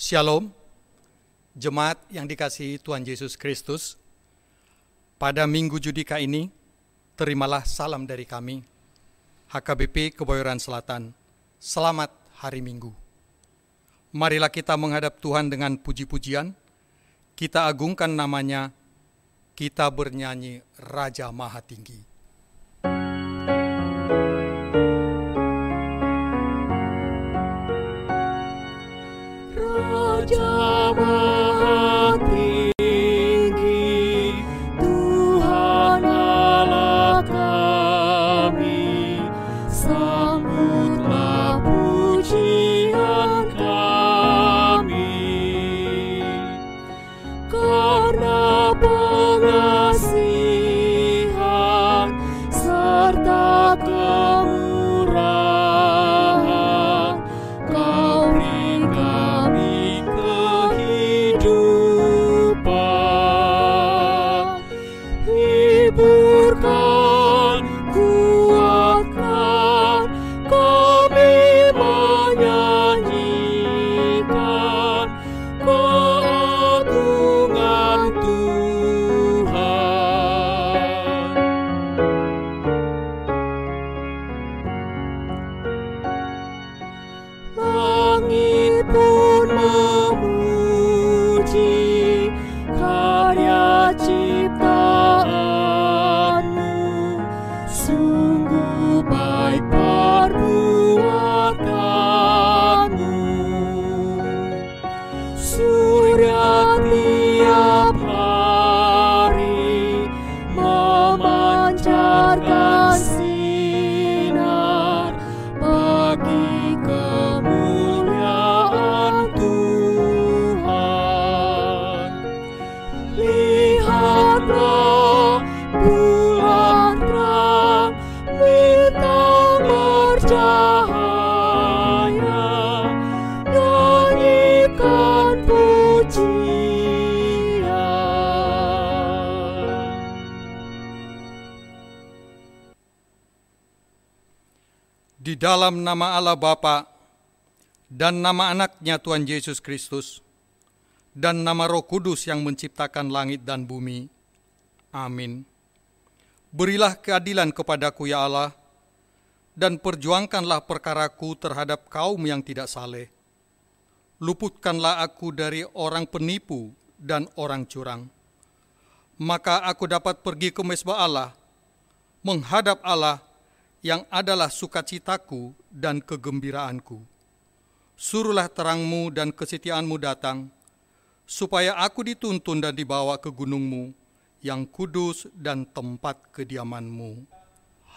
Shalom, jemaat yang dikasihi Tuhan Yesus Kristus. Pada Minggu Judika ini, terimalah salam dari kami, HKBP Kebayoran Selatan. Selamat hari Minggu. Marilah kita menghadap Tuhan dengan puji-pujian, kita agungkan namanya, kita bernyanyi Raja Maha Tinggi. Raja Maha Tinggi, Tuhan Allah kami, sambutlah pujian kami. Karena pengasihan serta kemurahan, Kau beri kami kehidupan. Hiburkan, kuatkan, kami menyanyikan keagungan Tuhan. Langit pun memuji karya ciptaanmu, sungguh baik perbuatanmu. Surya tiap hari memancarkan sinar bagi kemuliaan Tuhan. Lihatlah bulan terang, bintang bercahaya, nyanyikan pujian. Di dalam nama Allah Bapa dan nama anaknya Tuhan Yesus Kristus dan nama Roh Kudus yang menciptakan langit dan bumi. Amin. Berilah keadilan kepadaku ya Allah, dan perjuangkanlah perkaraku terhadap kaum yang tidak saleh. Luputkanlah aku dari orang penipu dan orang curang. Maka aku dapat pergi ke mezbah Allah, menghadap Allah yang adalah sukacitaku dan kegembiraanku. Suruhlah terangmu dan kesetiaanmu datang, supaya aku dituntun dan dibawa ke gunungmu yang kudus dan tempat kediamanmu.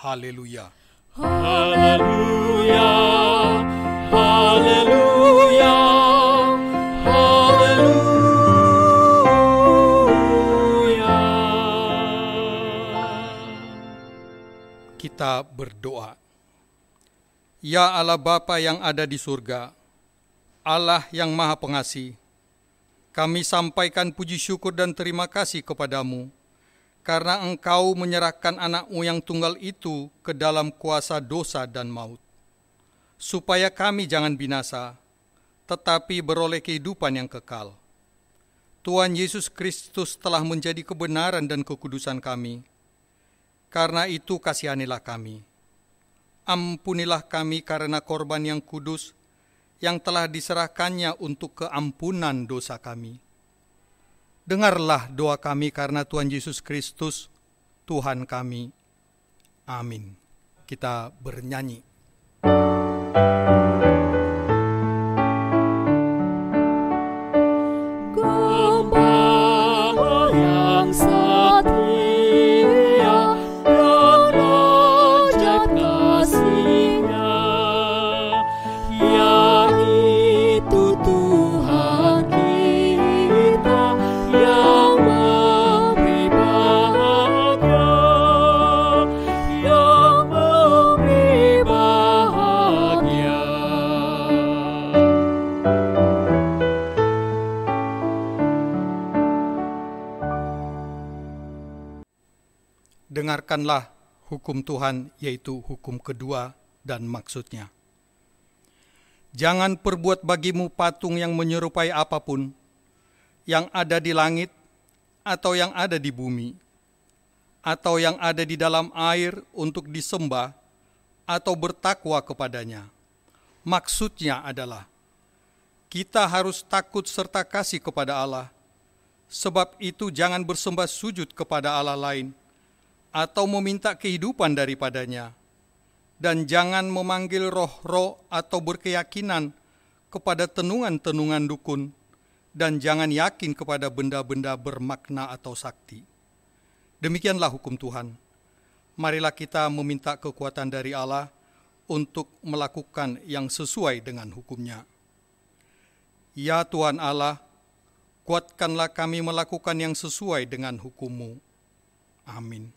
Haleluya. Haleluya, haleluya, haleluya. Kita berdoa. Ya Allah Bapa yang ada di surga, Allah yang Maha Pengasih, kami sampaikan puji syukur dan terima kasih kepadamu, karena Engkau menyerahkan anak-Mu yang tunggal itu ke dalam kuasa dosa dan maut, supaya kami jangan binasa, tetapi beroleh kehidupan yang kekal. Tuhan Yesus Kristus telah menjadi kebenaran dan kekudusan kami. Karena itu kasihanilah kami. Ampunilah kami karena korban yang kudus yang telah diserahkannya untuk keampunan dosa kami. Dengarlah doa kami karena Tuhan Yesus Kristus, Tuhan kami. Amin. Kita bernyanyi. Gembala yang setia dan ajaib kasih-Nya, yaitu Tuhan kita yang memberi bahagia, yang memberi bahagia. Dengarkanlah hukum Tuhan, yaitu hukum kedua dan maksudnya. Jangan perbuat bagimu patung yang menyerupai apapun, yang ada di langit, atau yang ada di bumi, atau yang ada di dalam air untuk disembah, atau bertakwa kepadanya. Maksudnya adalah, kita harus takut serta kasih kepada Allah. Sebab itu jangan bersembah sujud kepada Allah lain, atau meminta kehidupan daripadanya. Dan jangan memanggil roh-roh atau berkeyakinan kepada tenungan-tenungan dukun, dan jangan yakin kepada benda-benda bermakna atau sakti. Demikianlah hukum Tuhan. Marilah kita meminta kekuatan dari Allah untuk melakukan yang sesuai dengan hukum-Nya. Ya Tuhan Allah, kuatkanlah kami melakukan yang sesuai dengan hukum-Mu. Amin.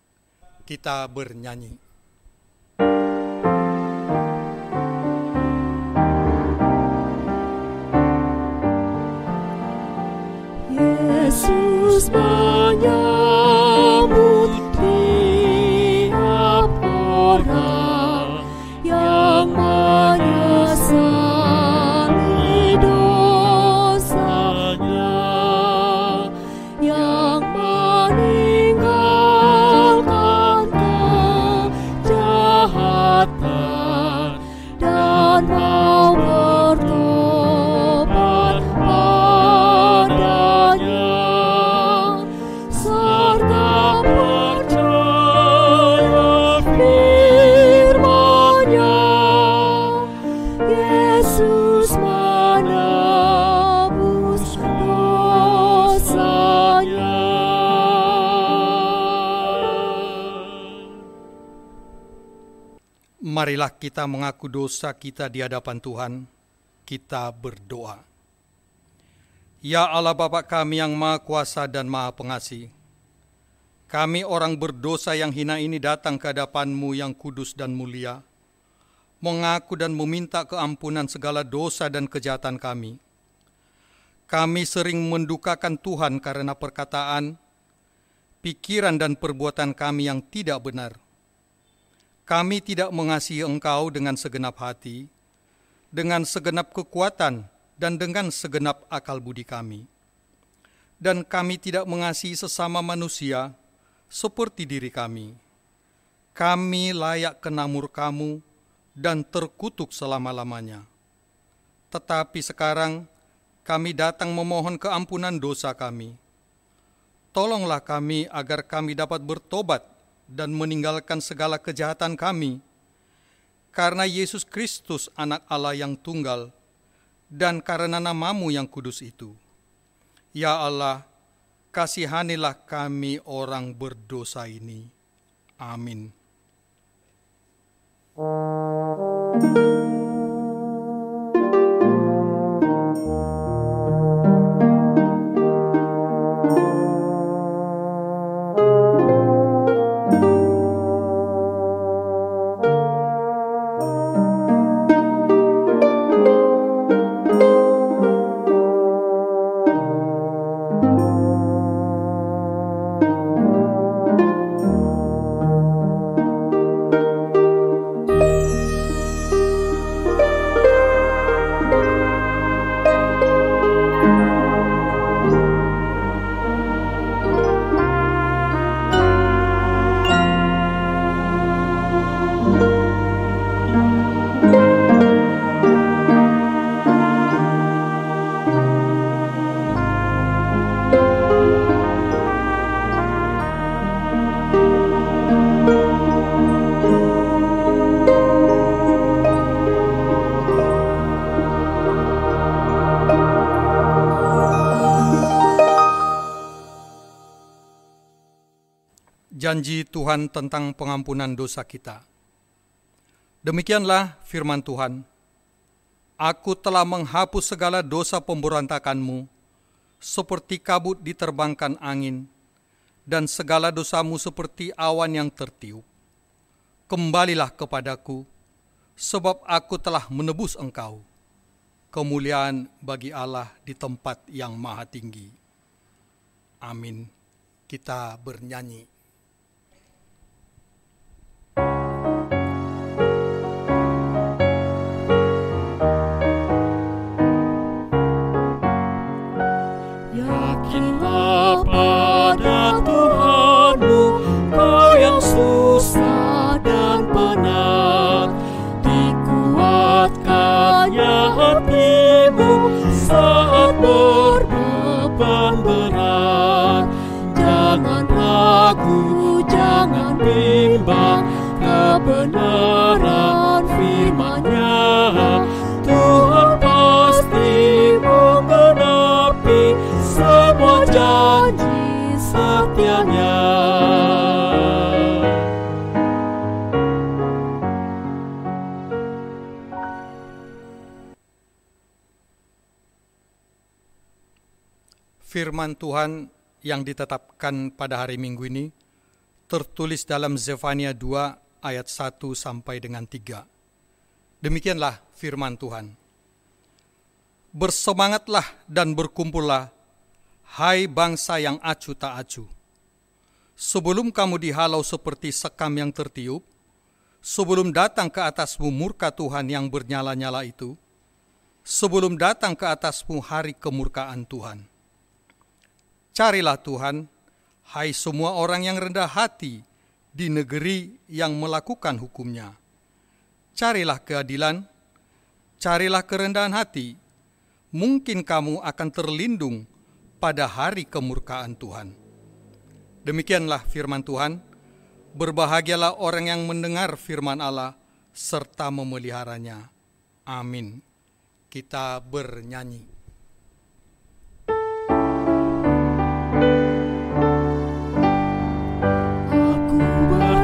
Kita bernyanyi. Yesus menyambut tiap orang yang menyesali dosanya, yang meninggalkan kejahatan dan mau bertobat padanya, serta percaya firman-Nya. Yesus menebus dosanya. Marilah kita mengaku dosa kita di hadapan Tuhan. Kita berdoa. Ya Allah Bapa kami yang Maha Kuasa dan Maha Pengasih, kami orang berdosa yang hina ini datang ke hadapan-Mu yang kudus dan mulia, mengaku dan meminta keampunan segala dosa dan kejahatan kami. Kami sering mendukakan Tuhan karena perkataan, pikiran dan perbuatan kami yang tidak benar. Kami tidak mengasihi Engkau dengan segenap hati, dengan segenap kekuatan, dan dengan segenap akal budi kami. Dan kami tidak mengasihi sesama manusia seperti diri kami. Kami layak kena murka-Mu dan terkutuk selama-lamanya. Tetapi sekarang kami datang memohon keampunan dosa kami. Tolonglah kami agar kami dapat bertobat dan meninggalkan segala kejahatan kami, karena Yesus Kristus anak Allah yang tunggal, dan karena nama-Mu yang kudus itu. Ya Allah, kasihanilah kami orang berdosa ini. Amin. Janji Tuhan tentang pengampunan dosa kita. Demikianlah firman Tuhan. Aku telah menghapus segala dosa pemberontakanmu, seperti kabut diterbangkan angin, dan segala dosamu seperti awan yang tertiup. Kembalilah kepadaku, sebab aku telah menebus engkau. Kemuliaan bagi Allah di tempat yang maha tinggi. Amin. Kita bernyanyi. Anakku, jangan bimbang kebenaran firman-Nya. Tuhan pasti menggenapi semua janji setia-Nya. Firman Tuhan yang ditetapkan pada hari Minggu ini tertulis dalam Zefania 2 ayat 1 sampai dengan 3. Demikianlah firman Tuhan. Bersemangatlah dan berkumpullah, hai bangsa yang acuh tak acuh. Sebelum kamu dihalau seperti sekam yang tertiup, sebelum datang ke atasmu murka Tuhan yang bernyala-nyala itu, sebelum datang ke atasmu hari kemurkaan Tuhan. Carilah Tuhan, hai semua orang yang rendah hati di negeri yang melakukan hukum-Nya. Carilah keadilan, carilah kerendahan hati, mungkin kamu akan terlindung pada hari kemurkaan Tuhan. Demikianlah firman Tuhan, berbahagialah orang yang mendengar firman Allah serta memeliharanya. Amin. Kita bernyanyi.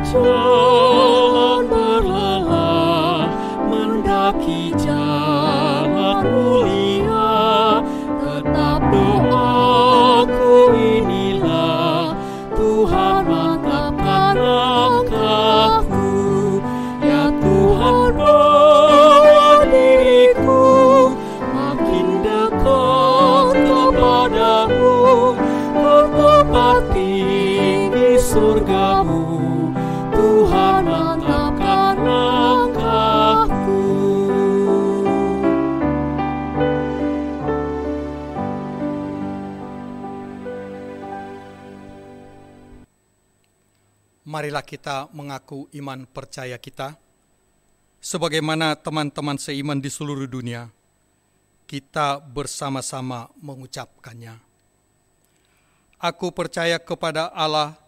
Jalan berlelah mendaki jalan mulia, tetap doaku inilah, Tuhan mantapkan langkahku. Ya Tuhan, bawa diriku makin dekat kepadamu, ke tempat tinggi surgamu. Tuhan mantapkan langkahku. Marilah kita mengaku iman percaya kita, sebagaimana teman-teman seiman di seluruh dunia, kita bersama-sama mengucapkannya. Aku percaya kepada Allah,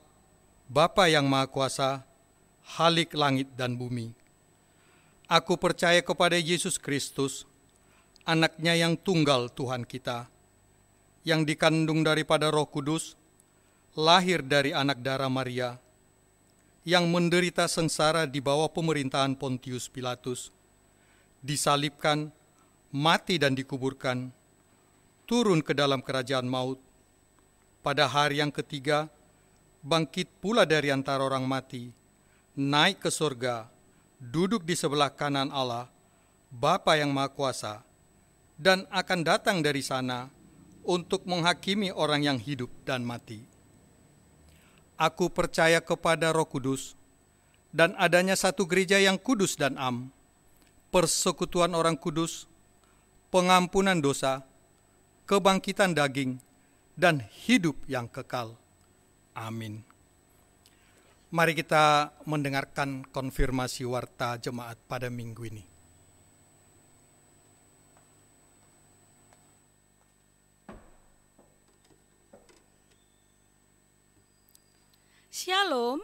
Bapa yang Maha Kuasa, Khalik langit dan bumi. Aku percaya kepada Yesus Kristus, Anak-Nya yang tunggal Tuhan kita, yang dikandung daripada Roh Kudus, lahir dari anak darah Maria, yang menderita sengsara di bawah pemerintahan Pontius Pilatus, disalibkan, mati dan dikuburkan, turun ke dalam kerajaan maut, pada hari yang ketiga, bangkit pula dari antara orang mati, naik ke surga, duduk di sebelah kanan Allah, Bapa yang Maha Kuasa, dan akan datang dari sana untuk menghakimi orang yang hidup dan mati. Aku percaya kepada Roh Kudus, dan adanya satu gereja yang kudus dan am, persekutuan orang kudus, pengampunan dosa, kebangkitan daging, dan hidup yang kekal. Amin. Mari kita mendengarkan konfirmasi warta jemaat pada minggu ini. Shalom.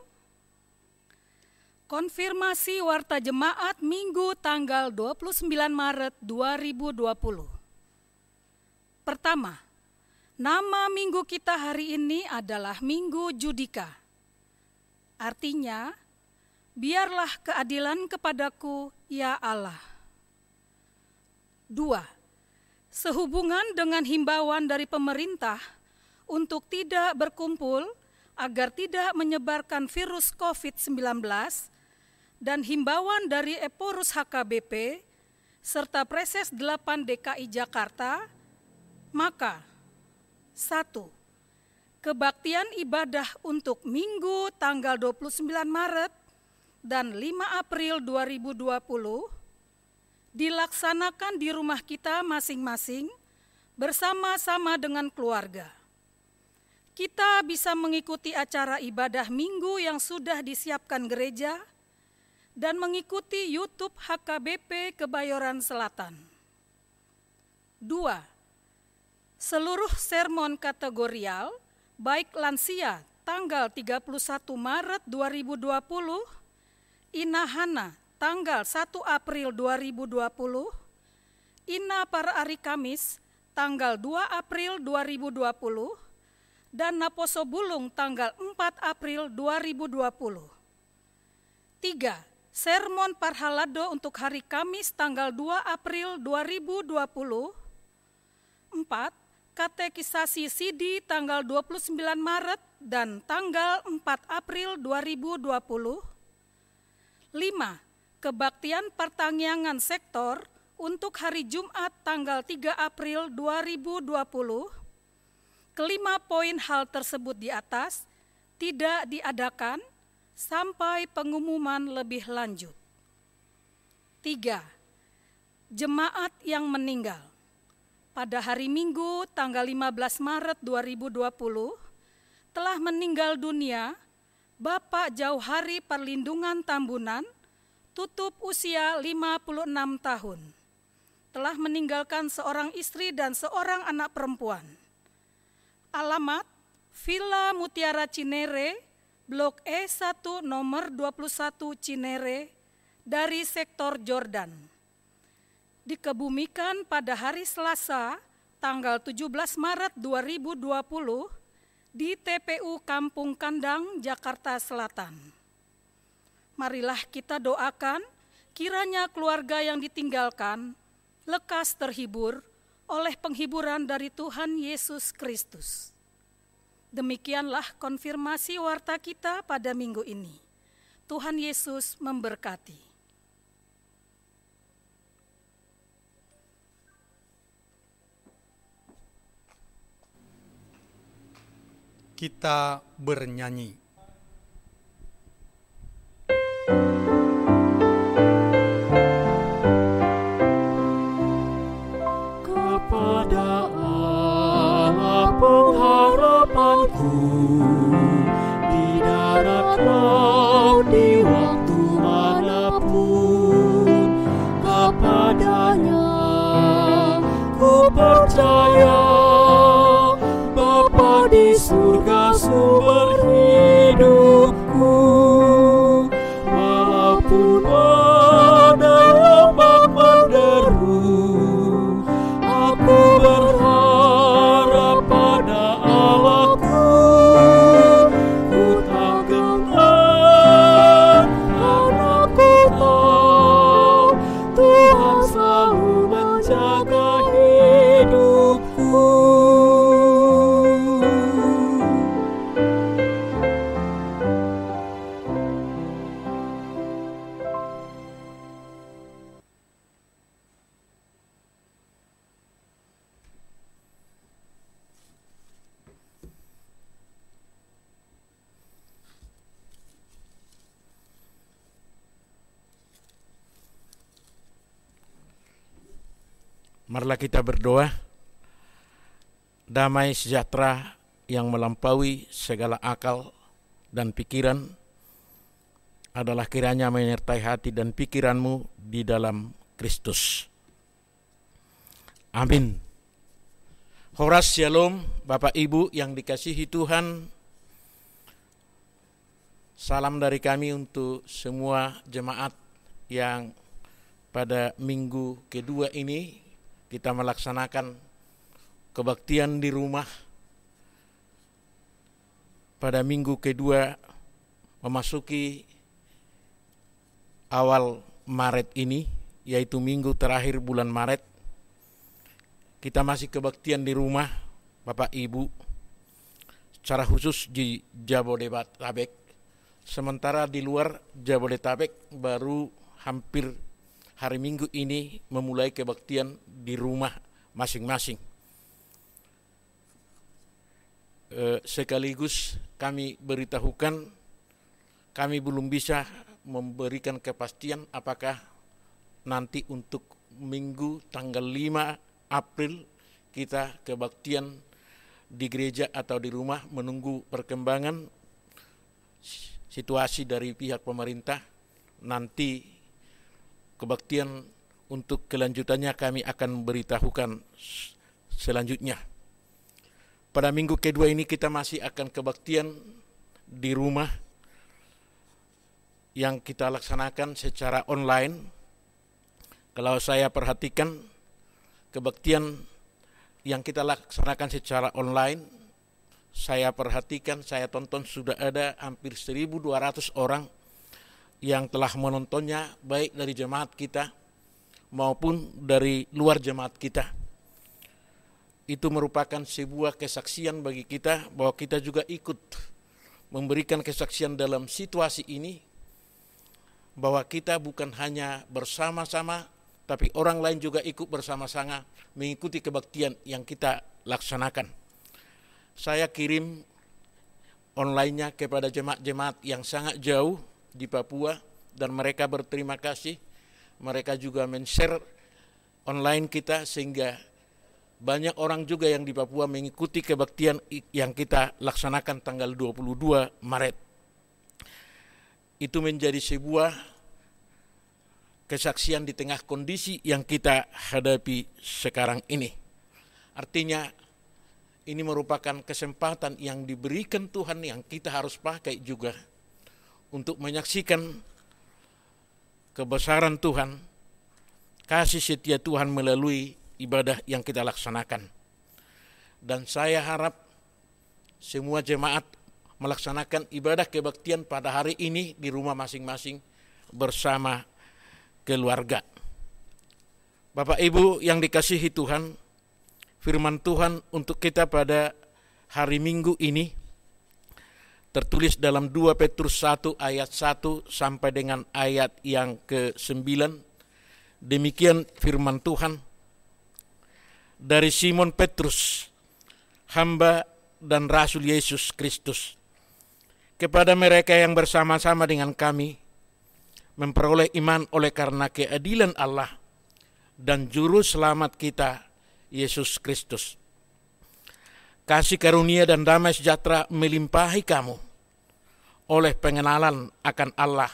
Konfirmasi warta jemaat Minggu tanggal 29 Maret 2020. Pertama, nama minggu kita hari ini adalah Minggu Judika. Artinya, biarlah keadilan kepadaku, ya Allah. 2. Sehubungan dengan himbauan dari pemerintah untuk tidak berkumpul agar tidak menyebarkan virus COVID-19 dan himbauan dari Eporus HKBP serta Preses 8 DKI Jakarta, maka 1. Kebaktian ibadah untuk Minggu tanggal 29 Maret dan 5 April 2020 dilaksanakan di rumah kita masing-masing bersama-sama dengan keluarga. Kita bisa mengikuti acara ibadah Minggu yang sudah disiapkan gereja dan mengikuti YouTube HKBP Kebayoran Selatan. 2. Seluruh sermon kategorial, baik lansia, tanggal 31 Maret 2020, Ina Hana tanggal 1 April 2020, Ina pada hari Kamis tanggal 2 April 2020, dan Naposo Bulung tanggal 4 April 2020. 3. Sermon Parhalado untuk hari Kamis tanggal 2 April 2020. 4. Katekisasi Sidi tanggal 29 Maret dan tanggal 4 April 2020. 5. Kebaktian pertanggiangan sektor untuk hari Jumat tanggal 3 April 2020. Kelima poin hal tersebut di atas tidak diadakan sampai pengumuman lebih lanjut. 3. Jemaat yang meninggal. Pada hari Minggu tanggal 15 Maret 2020 telah meninggal dunia Bapak Jauhari Perlindungan Tambunan, tutup usia 56 tahun. Telah meninggalkan seorang istri dan seorang anak perempuan. Alamat Villa Mutiara Cinere, Blok E1 nomor 21 Cinere, dari sektor Jordan. Dikebumikan pada hari Selasa, tanggal 17 Maret 2020, di TPU Kampung Kandang, Jakarta Selatan. Marilah kita doakan, kiranya keluarga yang ditinggalkan lekas terhibur oleh penghiburan dari Tuhan Yesus Kristus. Demikianlah konfirmasi warta kita pada minggu ini. Tuhan Yesus memberkati. Kita bernyanyi. Kepada Allah pengharapanku, di darat laut di waktu manapun, kepadanya ku percaya, Bapa di surga sumber hidupku. Walaupun ada ombak menderu, aku berharap pada Allahku. Ku tak gentar karena ku tahu Tuhan selalu menjaga hidupku. Marilah kita berdoa. Damai sejahtera yang melampaui segala akal dan pikiran adalah kiranya menyertai hati dan pikiranmu di dalam Kristus. Amin. Horas Shalom, Bapak Ibu yang dikasihi Tuhan. Salam dari kami untuk semua jemaat yang pada minggu kedua ini kita melaksanakan kebaktian di rumah. Pada minggu kedua memasuki awal Maret ini, yaitu minggu terakhir bulan Maret, kita masih kebaktian di rumah Bapak Ibu, secara khusus di Jabodetabek. Sementara di luar Jabodetabek baru hampir hari Minggu ini memulai kebaktian di rumah masing-masing. Sekaligus kami beritahukan, kami belum bisa memberikan kepastian apakah nanti untuk Minggu tanggal 5 April kita kebaktian di gereja atau di rumah, menunggu perkembangan situasi dari pihak pemerintah. Nanti kebaktian untuk kelanjutannya kami akan beritahukan selanjutnya. Pada minggu kedua ini kita masih akan kebaktian di rumah yang kita laksanakan secara online. Kalau saya perhatikan kebaktian yang kita laksanakan secara online, saya perhatikan, saya tonton sudah ada hampir 1.200 orang yang telah menontonnya, baik dari jemaat kita maupun dari luar jemaat kita. Itu merupakan sebuah kesaksian bagi kita bahwa kita juga ikut memberikan kesaksian dalam situasi ini, bahwa kita bukan hanya bersama-sama, tapi orang lain juga ikut bersama-sama mengikuti kebaktian yang kita laksanakan. Saya kirim online-nya kepada jemaat-jemaat yang sangat jauh di Papua, dan mereka berterima kasih. Mereka juga men-share online kita sehingga banyak orang juga yang di Papua mengikuti kebaktian yang kita laksanakan tanggal 22 Maret. Itu menjadi sebuah kesaksian di tengah kondisi yang kita hadapi sekarang ini. Artinya ini merupakan kesempatan yang diberikan Tuhan yang kita harus pakai juga untuk menyaksikan kebesaran Tuhan, kasih setia Tuhan melalui ibadah yang kita laksanakan. Dan saya harap semua jemaat melaksanakan ibadah kebaktian pada hari ini di rumah masing-masing bersama keluarga. Bapak Ibu yang dikasihi Tuhan, firman Tuhan untuk kita pada hari Minggu ini tertulis dalam 2 Petrus 1 ayat 1 sampai dengan ayat yang ke-9. Demikian firman Tuhan. Dari Simon Petrus, hamba dan Rasul Yesus Kristus, kepada mereka yang bersama-sama dengan kami memperoleh iman oleh karena keadilan Allah dan juru selamat kita, Yesus Kristus. Kasih karunia dan damai sejahtera melimpahi kamu oleh pengenalan akan Allah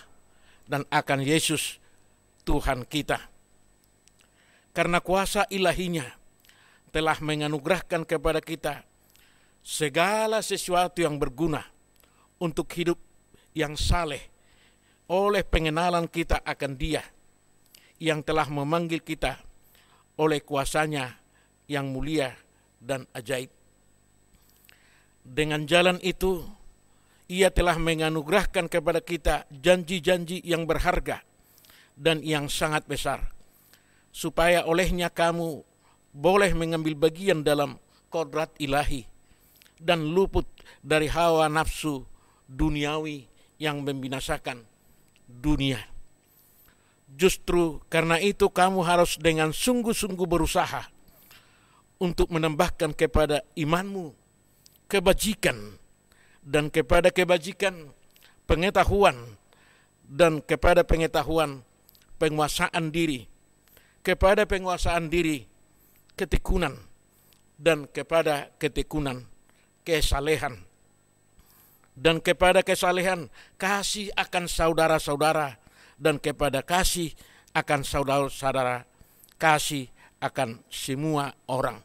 dan akan Yesus Tuhan kita. Karena kuasa ilahinya telah menganugerahkan kepada kita segala sesuatu yang berguna untuk hidup yang saleh oleh pengenalan kita akan Dia yang telah memanggil kita oleh kuasanya yang mulia dan ajaib. Dengan jalan itu, Ia telah menganugerahkan kepada kita janji-janji yang berharga dan yang sangat besar, supaya olehnya kamu boleh mengambil bagian dalam kodrat ilahi dan luput dari hawa nafsu duniawi yang membinasakan dunia. Justru karena itu kamu harus dengan sungguh-sungguh berusaha untuk menambahkan kepada imanmu kebajikan, dan kepada kebajikan pengetahuan, dan kepada pengetahuan penguasaan diri, kepada penguasaan diri ketekunan, dan kepada ketekunan kesalehan, dan kepada kesalehan kasih akan saudara-saudara, dan kepada kasih akan saudara-saudara kasih akan semua orang.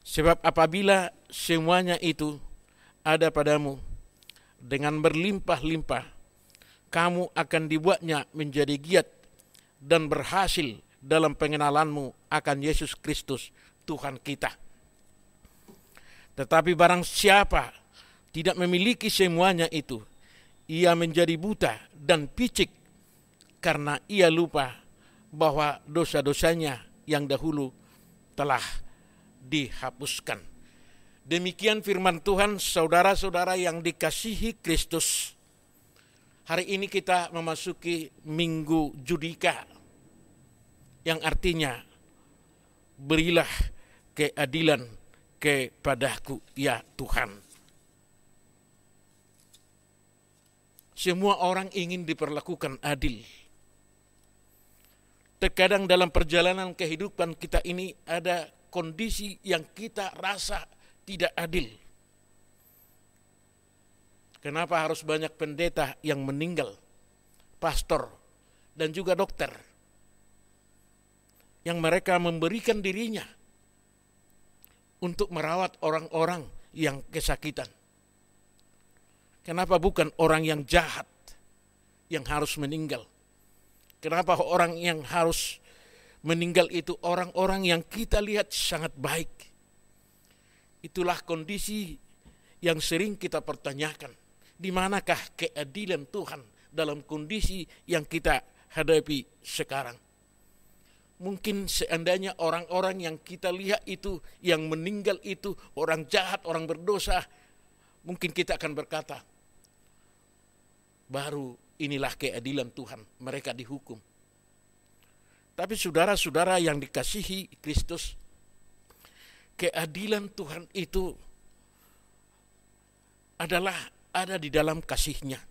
Sebab apabila semuanya itu ada padamu dengan berlimpah-limpah, kamu akan dibuatnya menjadi giat dan berhasil dalam pengenalanmu akan Yesus Kristus Tuhan kita. Tetapi barang siapa tidak memiliki semuanya itu, ia menjadi buta dan picik karena ia lupa bahwa dosa-dosanya yang dahulu telah dihapuskan. Demikian firman Tuhan, saudara-saudara yang dikasihi Kristus. Hari ini kita memasuki Minggu Judika, yang artinya berilah keadilan kepadaku ya Tuhan. Semua orang ingin diperlakukan adil. Terkadang dalam perjalanan kehidupan kita ini ada kondisi yang kita rasa tidak adil. Kenapa harus banyak pendeta yang meninggal, pastor, dan juga dokter, yang mereka memberikan dirinya untuk merawat orang-orang yang kesakitan? Kenapa bukan orang yang jahat yang harus meninggal? Kenapa orang yang harus meninggal itu orang-orang yang kita lihat sangat baik? Itulah kondisi yang sering kita pertanyakan. Di manakah keadilan Tuhan dalam kondisi yang kita hadapi sekarang? Mungkin seandainya orang-orang yang kita lihat itu, yang meninggal itu, orang jahat, orang berdosa, mungkin kita akan berkata, baru inilah keadilan Tuhan, mereka dihukum. Tapi saudara-saudara yang dikasihi Kristus, keadilan Tuhan itu adalah ada di dalam kasih-Nya.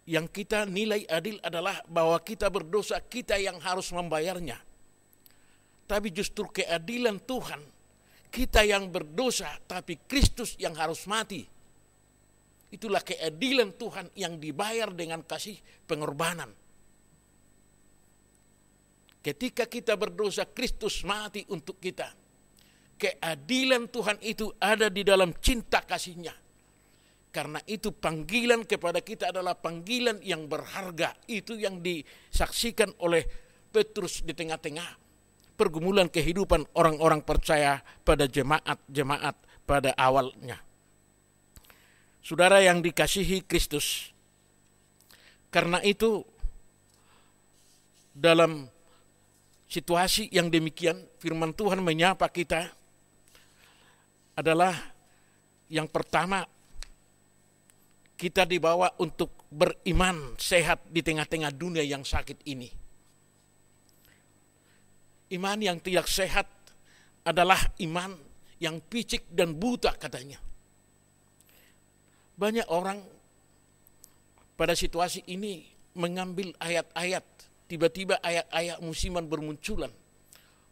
Yang kita nilai adil adalah bahwa kita berdosa, kita yang harus membayarnya. Tapi justru keadilan Tuhan, kita yang berdosa, tapi Kristus yang harus mati. Itulah keadilan Tuhan yang dibayar dengan kasih pengorbanan. Ketika kita berdosa, Kristus mati untuk kita. Keadilan Tuhan itu ada di dalam cinta kasih-Nya. Karena itu panggilan kepada kita adalah panggilan yang berharga. Itu yang disaksikan oleh Petrus di tengah-tengah pergumulan kehidupan orang-orang percaya pada jemaat-jemaat pada awalnya. Saudara yang dikasihi Kristus, karena itu dalam situasi yang demikian, firman Tuhan menyapa kita adalah yang pertama, kita dibawa untuk beriman sehat di tengah-tengah dunia yang sakit ini. Iman yang tidak sehat adalah iman yang picik dan buta katanya. Banyak orang pada situasi ini mengambil ayat-ayat, tiba-tiba ayat-ayat musiman bermunculan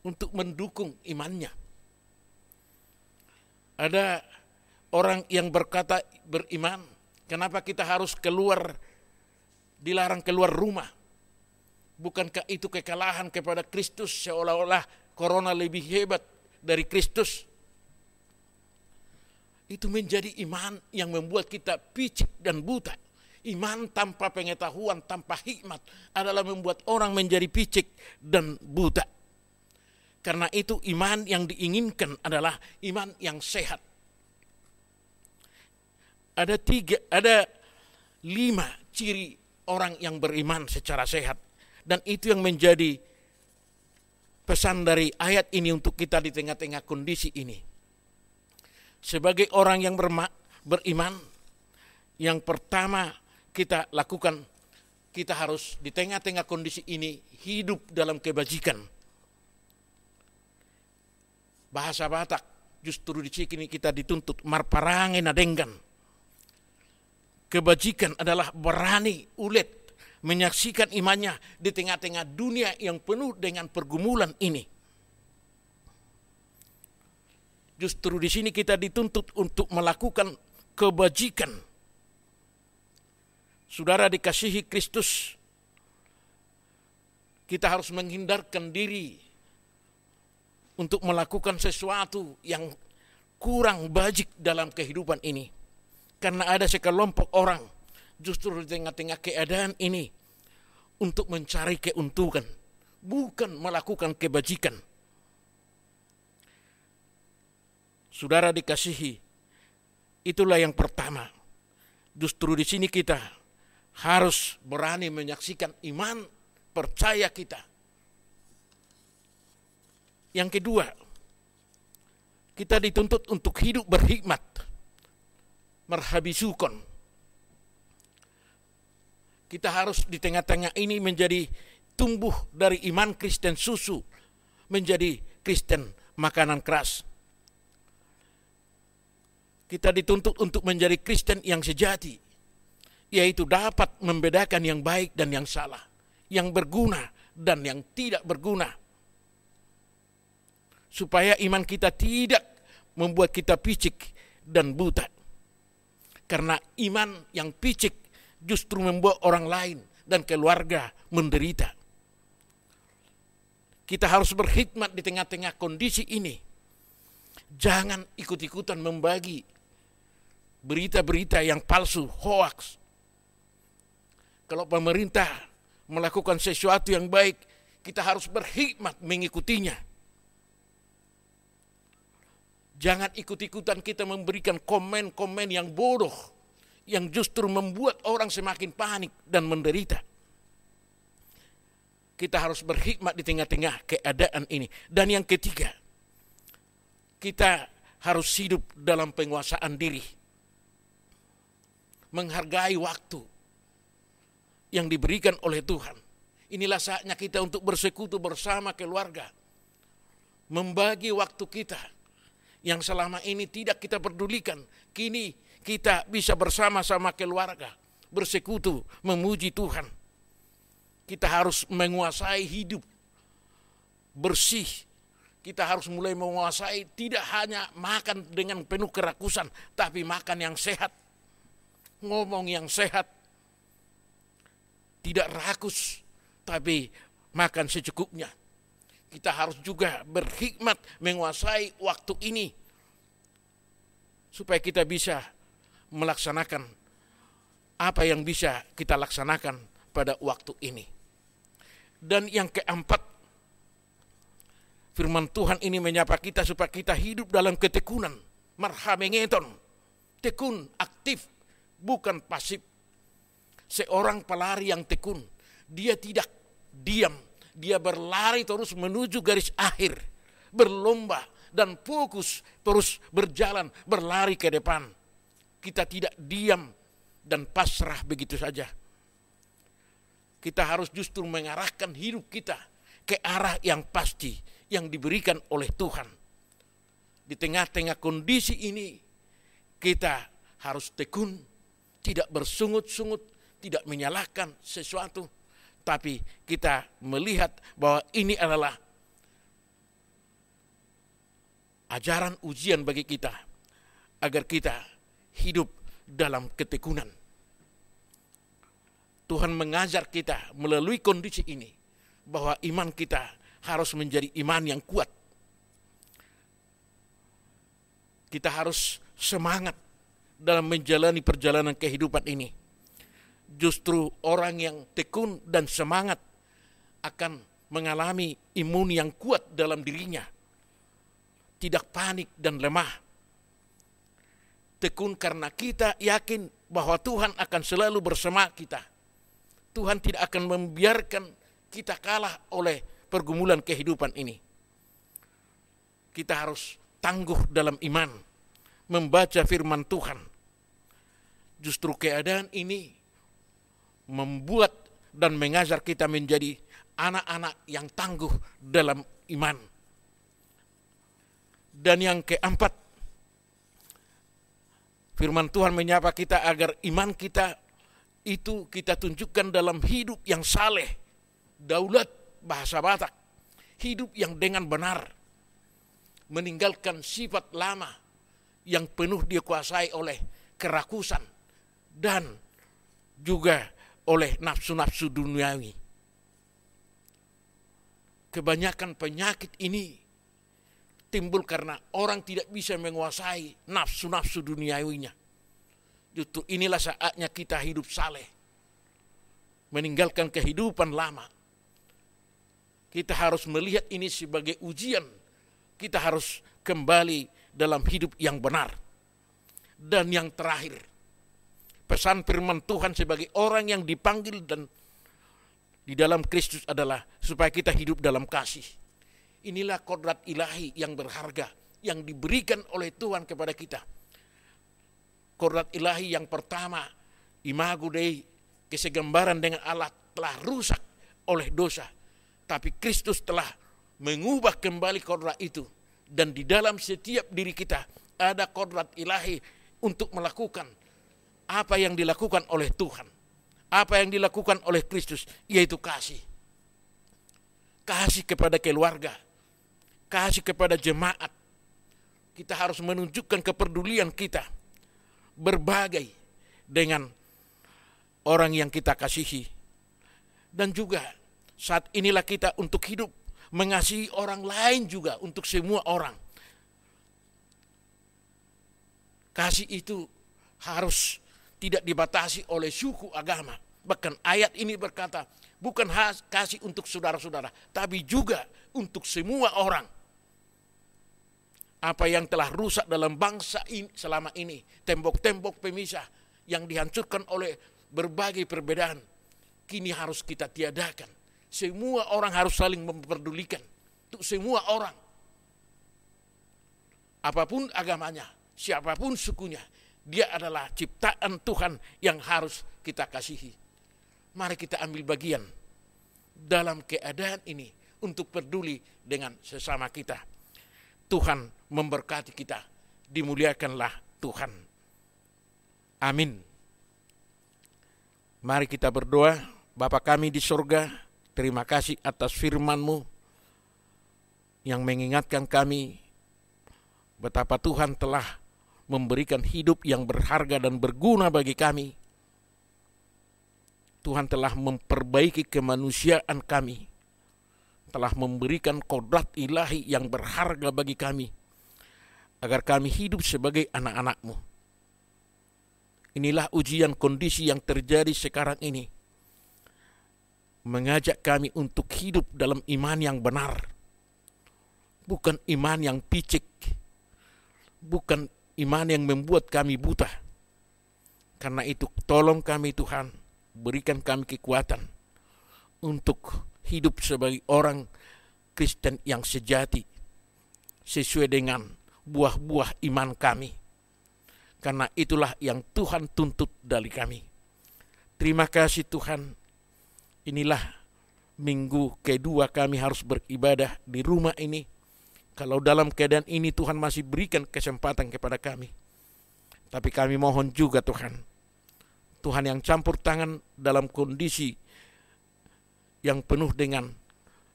untuk mendukung imannya. Ada orang yang berkata beriman, kenapa kita harus dilarang keluar rumah? Bukankah itu kekalahan kepada Kristus, seolah-olah corona lebih hebat dari Kristus? Itu menjadi iman yang membuat kita picik dan buta. Iman tanpa pengetahuan, tanpa hikmat adalah membuat orang menjadi picik dan buta. Karena itu iman yang diinginkan adalah iman yang sehat. Ada 5 ciri orang yang beriman secara sehat. Dan itu yang menjadi pesan dari ayat ini untuk kita di tengah-tengah kondisi ini. Sebagai orang yang beriman, yang pertama kita lakukan, kita harus di tengah-tengah kondisi ini hidup dalam kebajikan. Bahasa Batak, justru di sini kita dituntut marparange nadenggan. Kebajikan adalah berani, ulet, menyaksikan imannya di tengah-tengah dunia yang penuh dengan pergumulan ini. Justru di sini kita dituntut untuk melakukan kebajikan. Saudara dikasihi Kristus, kita harus menghindarkan diri untuk melakukan sesuatu yang kurang bajik dalam kehidupan ini. Karena ada sekelompok orang justru di tengah-tengah keadaan ini untuk mencari keuntungan, bukan melakukan kebajikan. Saudara dikasihi, itulah yang pertama. Justru di sini kita harus berani menyaksikan iman percaya kita. Yang kedua, kita dituntut untuk hidup berhikmat, marhabisukon. Kita harus di tengah-tengah ini menjadi tumbuh dari iman Kristen susu menjadi Kristen makanan keras. Kita dituntut untuk menjadi Kristen yang sejati, yaitu dapat membedakan yang baik dan yang salah, yang berguna dan yang tidak berguna. Supaya iman kita tidak membuat kita picik dan buta. Karena iman yang picik justru membuat orang lain dan keluarga menderita. Kita harus berhikmat di tengah-tengah kondisi ini. Jangan ikut-ikutan membagi berita-berita yang palsu, hoax. Kalau pemerintah melakukan sesuatu yang baik, kita harus berhikmat mengikutinya. Jangan ikut-ikutan kita memberikan komen-komen yang bodoh, yang justru membuat orang semakin panik dan menderita. Kita harus berhikmat di tengah-tengah keadaan ini. Dan yang ketiga, kita harus hidup dalam penguasaan diri. Menghargai waktu yang diberikan oleh Tuhan. Inilah saatnya kita untuk bersekutu bersama keluarga. Membagi waktu kita yang selama ini tidak kita pedulikan. Kini kita bisa bersama-sama keluarga, bersekutu, memuji Tuhan. Kita harus menguasai hidup bersih. Kita harus mulai menguasai tidak hanya makan dengan penuh kerakusan, tapi makan yang sehat, ngomong yang sehat, tidak rakus, tapi makan secukupnya. Kita harus juga berhikmat menguasai waktu ini, supaya kita bisa melaksanakan apa yang bisa kita laksanakan pada waktu ini. Dan yang keempat, firman Tuhan ini menyapa kita supaya kita hidup dalam ketekunan, marhamengeton, tekun, aktif, bukan pasif. Seorang pelari yang tekun, dia tidak diam, dia berlari terus menuju garis akhir, berlomba dan fokus terus berjalan, berlari ke depan. Kita tidak diam dan pasrah begitu saja. Kita harus justru mengarahkan hidup kita ke arah yang pasti yang diberikan oleh Tuhan. Di tengah-tengah kondisi ini, kita harus tekun, tidak bersungut-sungut, tidak menyalahkan sesuatu, tapi kita melihat bahwa ini adalah ajaran ujian bagi kita, agar kita hidup dalam ketekunan. Tuhan mengajar kita melalui kondisi ini, bahwa iman kita harus menjadi iman yang kuat. Kita harus semangat dalam menjalani perjalanan kehidupan ini. Justru orang yang tekun dan semangat akan mengalami imun yang kuat dalam dirinya. Tidak panik dan lemah. Tekun karena kita yakin bahwa Tuhan akan selalu bersama kita. Tuhan tidak akan membiarkan kita kalah oleh pergumulan kehidupan ini. Kita harus tangguh dalam iman, membaca firman Tuhan. Justru keadaan ini membuat dan mengajar kita menjadi anak-anak yang tangguh dalam iman. Dan yang keempat, firman Tuhan menyapa kita agar iman kita itu kita tunjukkan dalam hidup yang saleh, daulat bahasa Batak, hidup yang dengan benar, meninggalkan sifat lama yang penuh dikuasai oleh kerakusan dan juga oleh nafsu-nafsu duniawi. Kebanyakan penyakit ini timbul karena orang tidak bisa menguasai nafsu-nafsu duniawinya. Justru inilah saatnya kita hidup saleh, meninggalkan kehidupan lama. Kita harus melihat ini sebagai ujian. Kita harus kembali dalam hidup yang benar. Dan yang terakhir, pesan firman Tuhan sebagai orang yang dipanggil dan di dalam Kristus adalah supaya kita hidup dalam kasih. Inilah kodrat ilahi yang berharga yang diberikan oleh Tuhan kepada kita. Kodrat ilahi yang pertama, imago Dei, kesegambaran dengan Allah telah rusak oleh dosa. Tapi Kristus telah mengubah kembali kodrat itu. Dan di dalam setiap diri kita ada kodrat ilahi untuk melakukan apa yang dilakukan oleh Tuhan. Apa yang dilakukan oleh Kristus, yaitu kasih. Kasih kepada keluarga. Kasih kepada jemaat. Kita harus menunjukkan kepedulian kita. Berbagai dengan orang yang kita kasihi. Dan juga saat inilah kita untuk hidup mengasihi orang lain juga, untuk semua orang. Kasih itu harus tidak dibatasi oleh suku agama. Bahkan ayat ini berkata, bukan kasih untuk saudara-saudara, tapi juga untuk semua orang. Apa yang telah rusak dalam bangsa ini selama ini, tembok-tembok pemisah yang dihancurkan oleh berbagai perbedaan, kini harus kita tiadakan. Semua orang harus saling memperdulikan. Untuk semua orang. Apapun agamanya, siapapun sukunya, dia adalah ciptaan Tuhan yang harus kita kasihi. Mari kita ambil bagian dalam keadaan ini untuk peduli dengan sesama kita. Tuhan memberkati kita, dimuliakanlah Tuhan. Amin. Mari kita berdoa. Bapa kami di surga, terima kasih atas firman-Mu yang mengingatkan kami betapa Tuhan telah memberikan hidup yang berharga dan berguna bagi kami. Tuhan telah memperbaiki kemanusiaan kami, telah memberikan kodrat ilahi yang berharga bagi kami, agar kami hidup sebagai anak-anak-Mu. Inilah ujian kondisi yang terjadi sekarang ini, mengajak kami untuk hidup dalam iman yang benar, bukan iman yang picik, bukan iman yang membuat kami buta. Karena itu tolong kami Tuhan, berikan kami kekuatan untuk hidup sebagai orang Kristen yang sejati, sesuai dengan buah-buah iman kami. Karena itulah yang Tuhan tuntut dari kami. Terima kasih Tuhan. Inilah minggu kedua kami harus beribadah di rumah ini. Kalau dalam keadaan ini Tuhan masih berikan kesempatan kepada kami. Tapi kami mohon juga Tuhan, Tuhan yang campur tangan dalam kondisi yang penuh dengan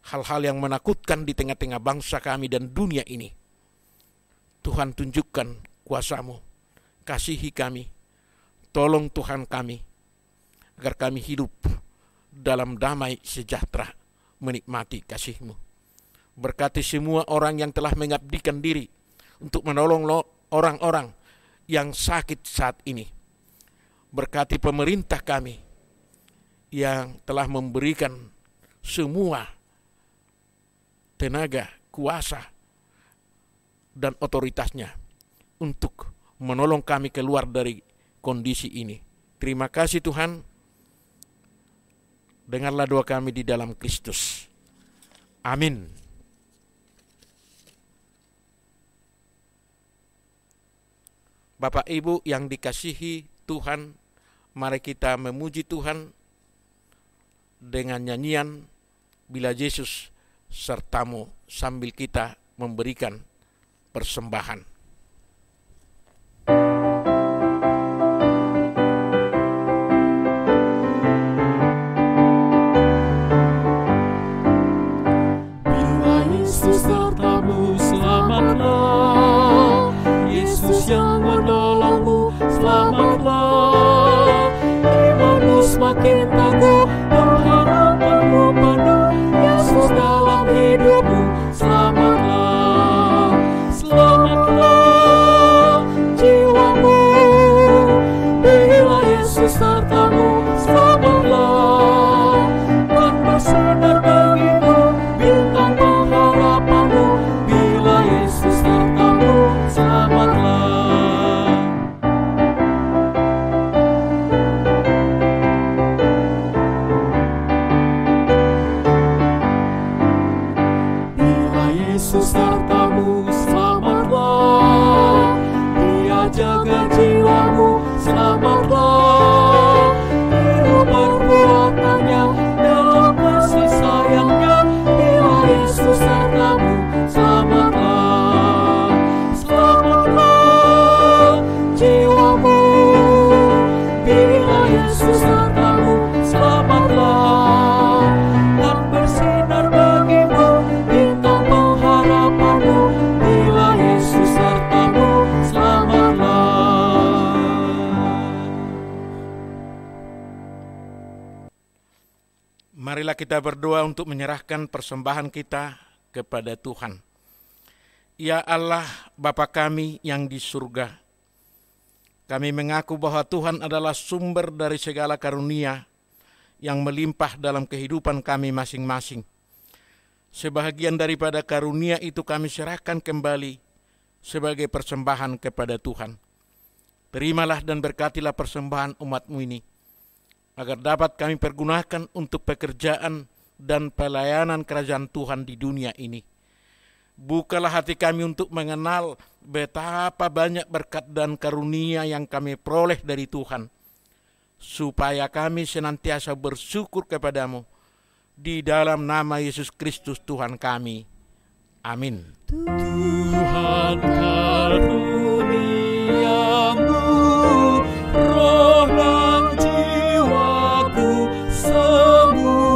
hal-hal yang menakutkan di tengah-tengah bangsa kami dan dunia ini. Tuhan tunjukkan kuasa-Mu, kasihi kami, tolong Tuhan kami, agar kami hidup dalam damai sejahtera, menikmati kasih-Mu. Berkati semua orang yang telah mengabdikan diri untuk menolong orang-orang yang sakit saat ini. Berkati pemerintah kami yang telah memberikan semua tenaga, kuasa, dan otoritasnya untuk menolong kami keluar dari kondisi ini. Terima kasih Tuhan. Dengarlah doa kami di dalam Kristus. Amin. Bapak Ibu yang dikasihi Tuhan, mari kita memuji Tuhan dengan nyanyian Bila Yesus Sertamu sambil kita memberikan persembahan. Bila Yesus sertamu, selamatlah. Yesus yang menolongmu, selamatlah. Imanmu semakin teguh, pengharapanmu penuh. Yesus dalam hidupmu, selamatlah. Selamatlah jiwamu. Bila Yesus sertamu, selamatlah. Dan bersinar bagimu bintang pengharapanmu. Bila Yesus sertamu, selamatlah. Bila Yesus sertamu, selamatlah. Dia jaga jiwamu, selamatlah. Hidup perbuatannya dalam kasih sayangnya. Bila Yesus sertamu, selamatlah. Selamatlah jiwamu. Bila Yesus sertamu, selamatlah. Dan bersinar bagimu bintang pengharapanmu. Bila Yesus sertamu, selamatlah. Marilah kita berdoa untuk menyerahkan persembahan kita kepada Tuhan. Ya Allah, Bapa kami yang di surga, Kami mengaku bahwa Tuhan adalah sumber dari segala karunia yang melimpah dalam kehidupan kami masing-masing. Sebahagian daripada karunia itu kami serahkan kembali sebagai persembahan kepada Tuhan. Terimalah dan berkatilah persembahan umat-Mu ini, agar dapat kami pergunakan untuk pekerjaan dan pelayanan kerajaan Tuhan di dunia ini. Bukalah hati kami untuk mengenal betapa banyak berkat dan karunia yang kami peroleh dari Tuhan, supaya kami senantiasa bersyukur kepadamu, di dalam nama Yesus Kristus Tuhan kami. Amin. Tuhan karuniamu, roh dan jiwaku semua,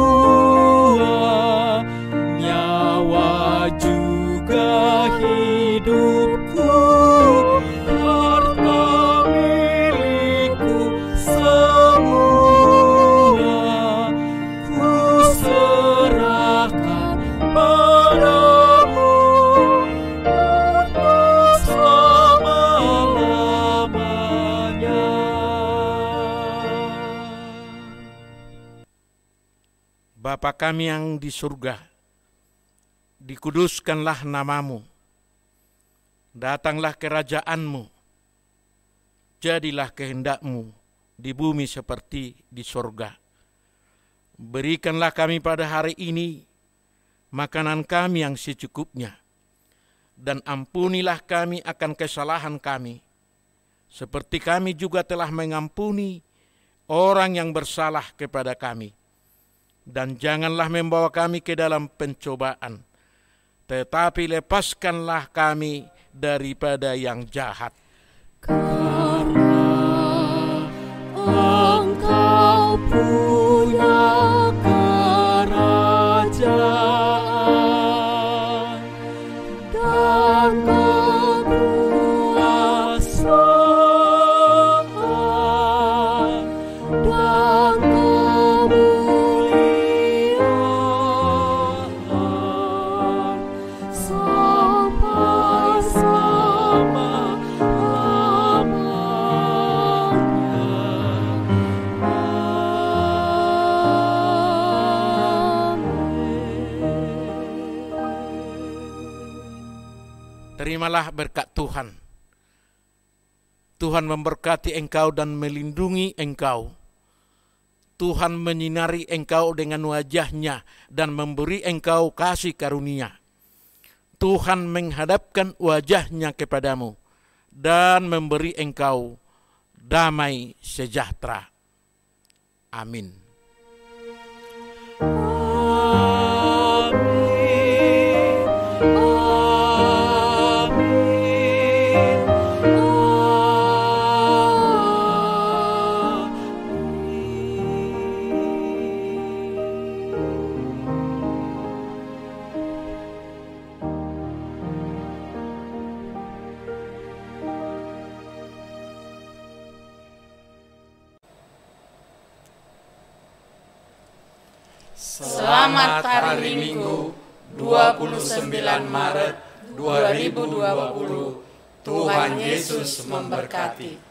nyawa juga hidupku, harta milikku semua, ku serahkan padamu untuk selama-lamanya. Bapa kami yang di surga, dikuduskanlah namamu, datanglah kerajaan-Mu, jadilah kehendak-Mu di bumi seperti di surga. Berikanlah kami pada hari ini makanan kami yang secukupnya, dan ampunilah kami akan kesalahan kami, seperti kami juga telah mengampuni orang yang bersalah kepada kami. Dan janganlah membawa kami ke dalam pencobaan, tetapi lepaskanlah kami daripada yang jahat. Karena Engkau punya kerajaan dan kekuasaan dan kemuliaan sampai Terimalah berkat Tuhan. Tuhan memberkati engkau dan melindungi engkau. Tuhan menyinari engkau dengan wajah-Nya dan memberi engkau kasih karunia. Tuhan menghadapkan wajah-Nya kepadamu dan memberi engkau damai sejahtera. Amin. Selamat hari Minggu 29 Maret 2020. Tuhan Yesus memberkati.